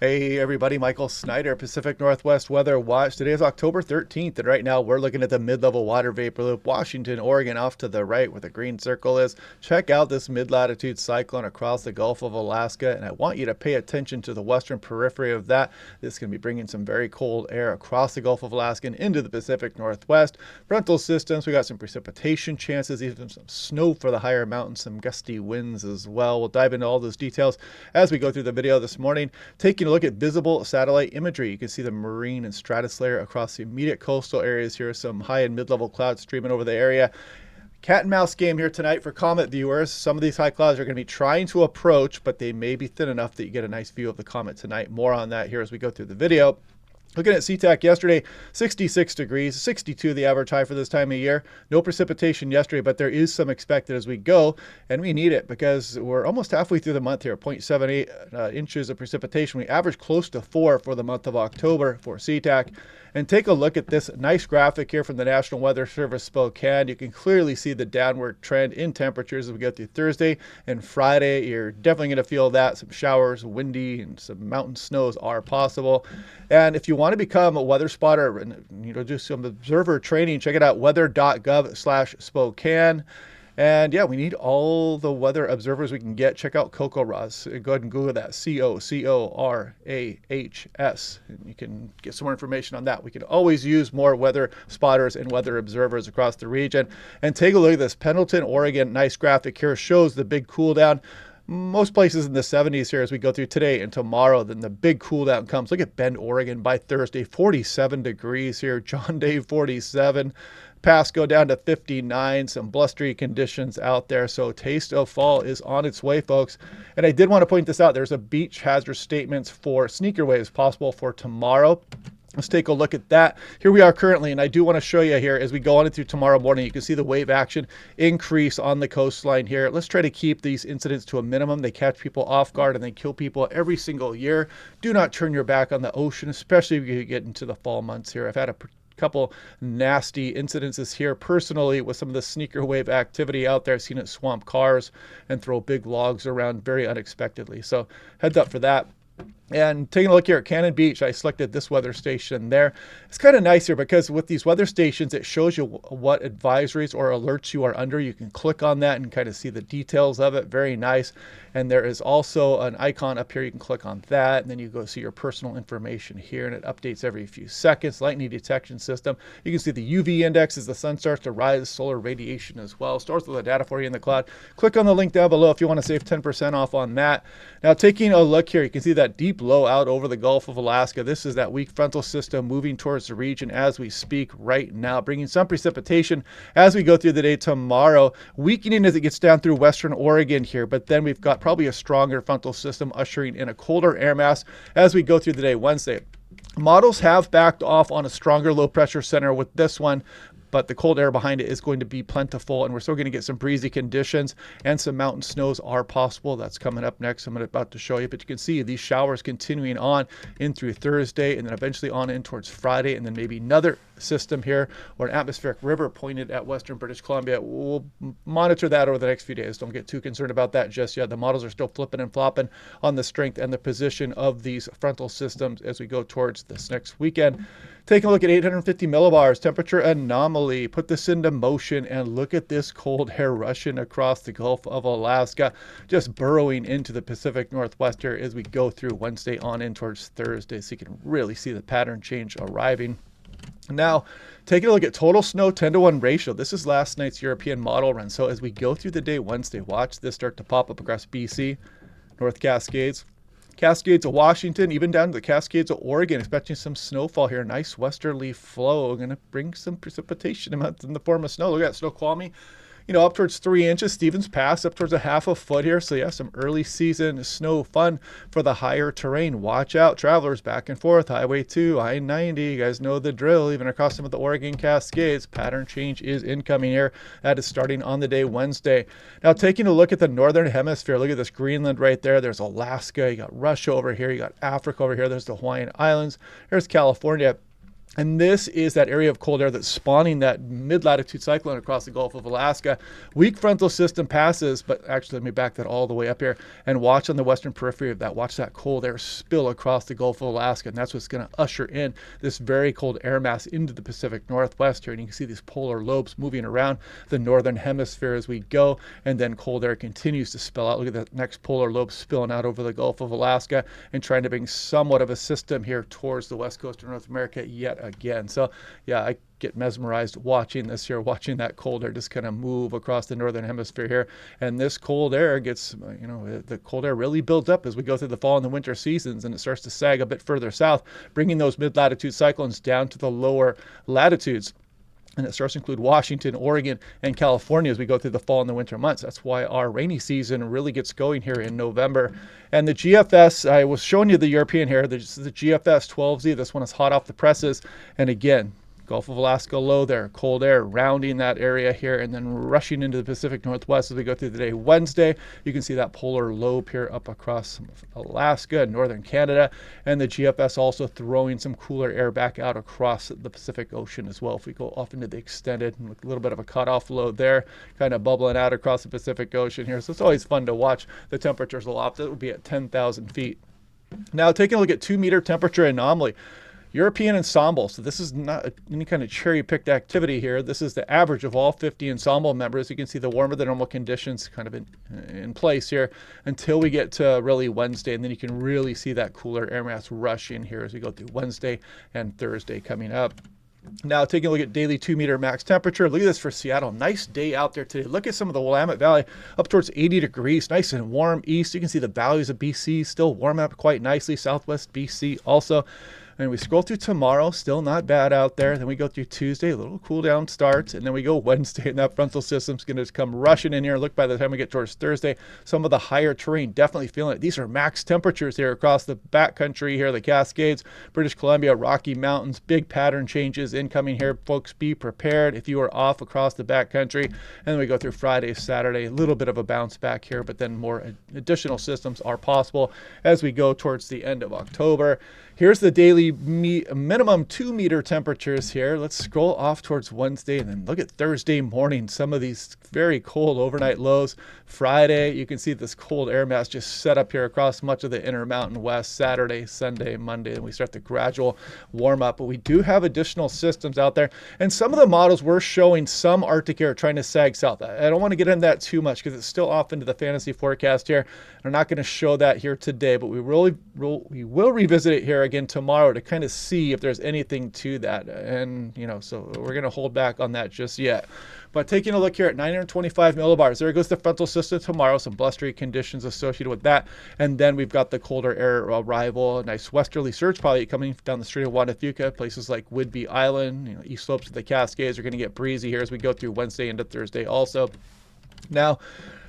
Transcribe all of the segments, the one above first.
Hey everybody, Michael Snyder, Pacific Northwest Weather Watch. Today is October 13th, and right now we're looking at the mid-level water vapor loop, Washington, Oregon, off to the right where the green circle is. Check out this mid-latitude cyclone across the Gulf of Alaska, and I want you to pay attention to the western periphery of that. This is going to be bringing some very cold air across the Gulf of Alaska and into the Pacific Northwest. Frontal systems, we got some precipitation chances, even some snow for the higher mountains, some gusty winds as well. We'll dive into all those details as we go through the video this morning. Taking a look at visible satellite imagery, you can see the marine and stratus layer across the immediate coastal areas here. Some high and mid-level clouds streaming over the area. Cat and mouse game here tonight for Comet viewers. Some of these high clouds are going to be trying to approach, but they may be thin enough that you get a nice view of the comet tonight. More on that here as we go through the video. Looking at SeaTac yesterday, 66 degrees, 62 the average high for this time of year. No precipitation yesterday, but there is some expected as we go, and we need it because we're almost halfway through the month here. 0.78 inches of precipitation. We average close to 4 for the month of October for SeaTac. And take a look at this nice graphic here from the National Weather Service Spokane. You can clearly see the downward trend in temperatures as we go through Thursday and Friday. You're definitely going to feel that. Some showers, windy, and some mountain snows are possible. And if you want to become a weather spotter and do some observer training, check it out, weather.gov/Spokane. And yeah, we need all the weather observers we can get. Check out CoCoRahs. Go ahead and Google that, CoCoRahs. And you can get some more information on that. We can always use more weather spotters and weather observers across the region. And take a look at this Pendleton, Oregon. Nice graphic here shows the big cool down. Most places in the 70s here as we go through today and tomorrow. Then the big cool down comes. Look at Bend, Oregon by Thursday, 47 degrees here. John Day, 47. Pasco down to 59, some blustery conditions out there. So taste of fall is on its way, folks. And I did want to point this out. There's a beach hazard statements for sneaker waves possible for tomorrow. Let's take a look at that. Here we are currently, and I do want to show you here as we go on into tomorrow morning. You can see the wave action increase on the coastline here. Let's try to keep these incidents to a minimum. They catch people off guard and they kill people every single year. Do not turn your back on the ocean, especially if you get into the fall months here. I've had a couple nasty incidences here personally with some of the sneaker wave activity out there. I've seen it swamp cars and throw big logs around very unexpectedly. So heads up for that. And taking a look here at Cannon Beach, I selected this weather station there. It's kind of nice here because with these weather stations, it shows you what advisories or alerts you are under. You can click on that and kind of see the details of it. Very nice. And there is also an icon up here. You can click on that, and then you go see your personal information here, and it updates every few seconds. Lightning detection system. You can see the UV index as the sun starts to rise, solar radiation as well. Stores all the data for you in the cloud. Click on the link down below if you want to save 10% off on that. Now, taking a look here, you can see that deep low out over the Gulf of Alaska. This is that weak frontal system moving towards the region as we speak right now, bringing some precipitation as we go through the day tomorrow, weakening as it gets down through western Oregon here. But then we've got probably a stronger frontal system ushering in a colder air mass as we go through the day Wednesday. Models have backed off on a stronger low pressure center with this one, but the cold air behind it is going to be plentiful, and we're still going to get some breezy conditions, and some mountain snows are possible. That's coming up next. I'm about to show you, but you can see these showers continuing on in through Thursday, and then eventually on in towards Friday, and then maybe another system here or an atmospheric river pointed at western British Columbia. We'll monitor that over the next few days. Don't get too concerned about that just yet. The models are still flipping and flopping on the strength and the position of these frontal systems as we go towards this next weekend. Taking a look at 850 millibars, temperature anomaly. Put this into motion and look at this cold air rushing across the Gulf of Alaska, just burrowing into the Pacific Northwest here as we go through Wednesday on in towards Thursday. So you can really see the pattern change arriving. Now, taking a look at total snow 10-to-1 ratio. This is last night's European model run. So as we go through the day Wednesday, watch this start to pop up across BC, North Cascades, Cascades of Washington, even down to the Cascades of Oregon, expecting some snowfall here. Nice westerly flow. Going to bring some precipitation amounts in the form of snow. Look at that, Snoqualmie. Up towards 3 inches. Stevens Pass up towards a half a foot here. So yeah, some early season snow fun for the higher terrain. Watch out, travelers back and forth. Highway 2, I-90. You guys know the drill. Even across some of the Oregon Cascades, pattern change is incoming here. That is starting on the day Wednesday. Now taking a look at the northern hemisphere. Look at this Greenland right there. There's Alaska. You got Russia over here. You got Africa over here. There's the Hawaiian Islands. There's California. And this is that area of cold air that's spawning that mid-latitude cyclone across the Gulf of Alaska. Weak frontal system passes, but actually let me back that all the way up here and watch on the western periphery of that. Watch that cold air spill across the Gulf of Alaska, and that's what's going to usher in this very cold air mass into the Pacific Northwest here. And you can see these polar lobes moving around the northern hemisphere as we go, and then cold air continues to spill out. Look at that next polar lobe spilling out over the Gulf of Alaska and trying to bring somewhat of a system here towards the west coast of North America yet again. So yeah, I get mesmerized watching this here, watching that cold air just kind of move across the northern hemisphere here. And this cold air gets, the cold air really builds up as we go through the fall and the winter seasons, and it starts to sag a bit further south, bringing those mid-latitude cyclones down to the lower latitudes. And it starts to include Washington, Oregon, and California as we go through the fall and the winter months. That's why our rainy season really gets going here in November. And the GFS, I was showing you the European here. This is the GFS 12Z. This one is hot off the presses. And again, Gulf of Alaska low there, cold air rounding that area here and then rushing into the Pacific Northwest as we go through the day. Wednesday, you can see that polar lobe here up across Alaska and northern Canada, and the GFS also throwing some cooler air back out across the Pacific Ocean as well. If we go off into the extended, a little bit of a cutoff low there, kind of bubbling out across the Pacific Ocean here. So it's always fun to watch the temperatures aloft. It would be at 10,000 feet. Now taking a look at 2-meter temperature anomaly. European ensemble. So this is not any kind of cherry-picked activity here. This is the average of all 50 ensemble members. You can see the warmer than normal conditions kind of in place here until we get to really Wednesday, and then you can really see that cooler air mass rush in here as we go through Wednesday and Thursday coming up. Now taking a look at daily 2-meter max temperature. Look at this for Seattle. Nice day out there today. Look at some of the Willamette Valley up towards 80 degrees. Nice and warm east. You can see the valleys of BC still warm up quite nicely. Southwest BC also. And we scroll through tomorrow, still not bad out there. Then we go through Tuesday, a little cool down starts. And then we go Wednesday, and that frontal system's going to come rushing in here. Look, by the time we get towards Thursday, some of the higher terrain definitely feeling it. These are max temperatures here across the backcountry here, the Cascades, British Columbia, Rocky Mountains. Big pattern changes incoming here. Folks, be prepared if you are off across the backcountry. And then we go through Friday, Saturday, a little bit of a bounce back here, but then more additional systems are possible as we go towards the end of October. Here's the daily minimum 2-meter temperatures here. Let's scroll off towards Wednesday and then look at Thursday morning. Some of these very cold overnight lows. Friday, you can see this cold air mass just set up here across much of the Intermountain West. Saturday, Sunday, Monday, and we start the gradual warm up. But we do have additional systems out there. And some of the models were showing some Arctic air trying to sag south. I don't want to get into that too much because it's still off into the fantasy forecast here. I'm not going to show that here today, but we will revisit it here again tomorrow to kind of see if there's anything to that. And, so we're going to hold back on that just yet. But taking a look here at 925 millibars, there goes the frontal system tomorrow, some blustery conditions associated with that. And then we've got the colder air arrival, a nice westerly surge probably coming down the Strait of Juan de Fuca. Places like Whidbey Island, east slopes of the Cascades are going to get breezy here as we go through Wednesday into Thursday also. Now,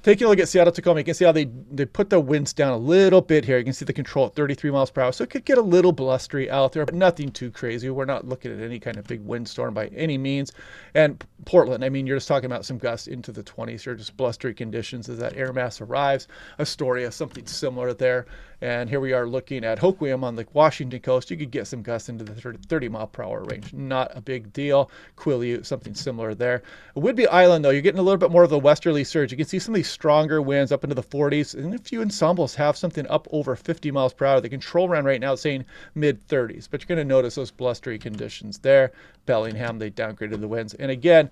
taking a look at Seattle, Tacoma, you can see how they put the winds down a little bit here. You can see the control at 33 miles per hour. So it could get a little blustery out there, but nothing too crazy. We're not looking at any kind of big windstorm by any means. And Portland, you're just talking about some gusts into the 20s here, just blustery conditions as that air mass arrives. Astoria, something similar there. And here we are looking at Hoquiam on the Washington coast. You could get some gusts into the 30 mile per hour range. Not a big deal. Quileute, something similar there. Whidbey Island, though, you're getting a little bit more of the westerly surge. You can see some of these stronger winds up into the 40s. And a few ensembles have something up over 50 miles per hour. The control run right now is saying mid 30s. But you're going to notice those blustery conditions there. Bellingham, they downgraded the winds. And again,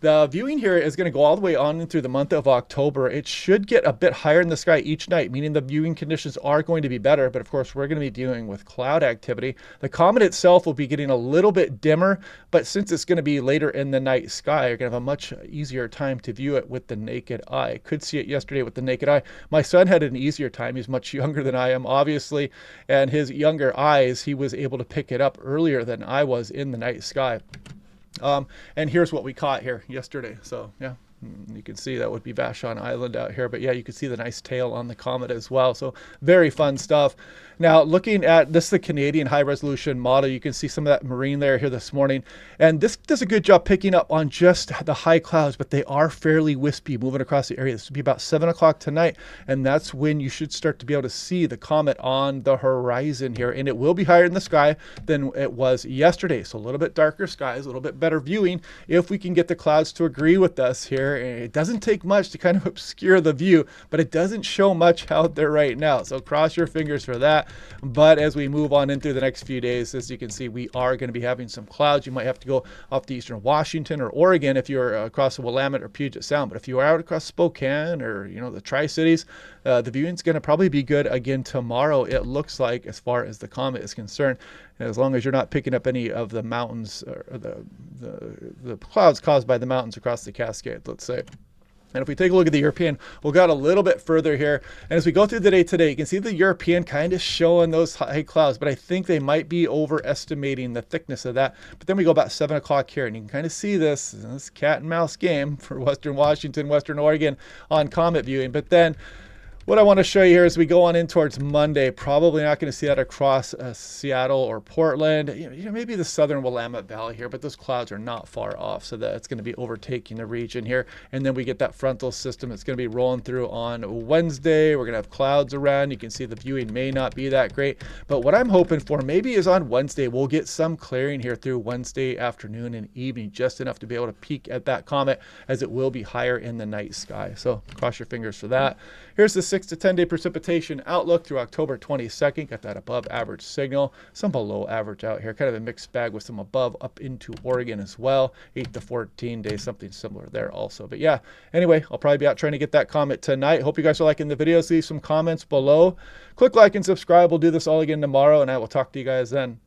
the viewing here is going to go all the way on through the month of October. It should get a bit higher in the sky each night, meaning the viewing conditions are going to be better. But of course, we're going to be dealing with cloud activity. The comet itself will be getting a little bit dimmer, but since it's going to be later in the night sky, you're going to have a much easier time to view it with the naked eye. I could see it yesterday with the naked eye. My son had an easier time. He's much younger than I am, obviously, and his younger eyes, he was able to pick it up earlier than I was in the night sky. And here's what we caught here yesterday. So yeah, you can see that would be Vashon Island out here. But yeah, you can see the nice tail on the comet as well. So very fun stuff. Now, looking at this, is the Canadian high resolution model. You can see some of that marine layer here this morning. And this does a good job picking up on just the high clouds, but they are fairly wispy moving across the area. This will be about 7 o'clock tonight. And that's when you should start to be able to see the comet on the horizon here. And it will be higher in the sky than it was yesterday. So a little bit darker skies, a little bit better viewing if we can get the clouds to agree with us here. It doesn't take much to kind of obscure the view, but it doesn't show much out there right now. So cross your fingers for that. But as we move on into the next few days, as you can see, we are going to be having some clouds. You might have to go off to eastern Washington or Oregon if you're across the Willamette or Puget Sound. But if you are out across Spokane or, the Tri-Cities, the viewing's going to probably be good again tomorrow, it looks like, as far as the comet is concerned. And as long as you're not picking up any of the mountains or the clouds caused by the mountains across the Cascade, let's say. And if we take a look at the European, we'll go out a little bit further here. And as we go through the day today, you can see the European kind of showing those high clouds, but I think they might be overestimating the thickness of that. But then we go about 7 o'clock here, and you can kind of see this cat and mouse game for Western Washington, Western Oregon on comet viewing. But then what I want to show you here as we go on in towards Monday, probably not going to see that across Seattle or Portland, maybe the southern Willamette Valley here, but those clouds are not far off, so that it's going to be overtaking the region here. And then we get that frontal system that's going to be rolling through on Wednesday. We're going to have clouds around. You can see the viewing may not be that great, but what I'm hoping for maybe is on Wednesday, we'll get some clearing here through Wednesday afternoon and evening, just enough to be able to peek at that comet, as it will be higher in the night sky. So cross your fingers for that. Here's the 6 to 10 day precipitation outlook through October 22nd. Got that above average signal, some below average out here, kind of a mixed bag with some above up into Oregon as well. 8 to 14 days, something similar there also. But yeah, anyway, I'll probably be out trying to get that comet tonight. Hope you guys are liking the videos. Leave some comments below. Click like and subscribe. We'll do this all again tomorrow, and I will talk to you guys then.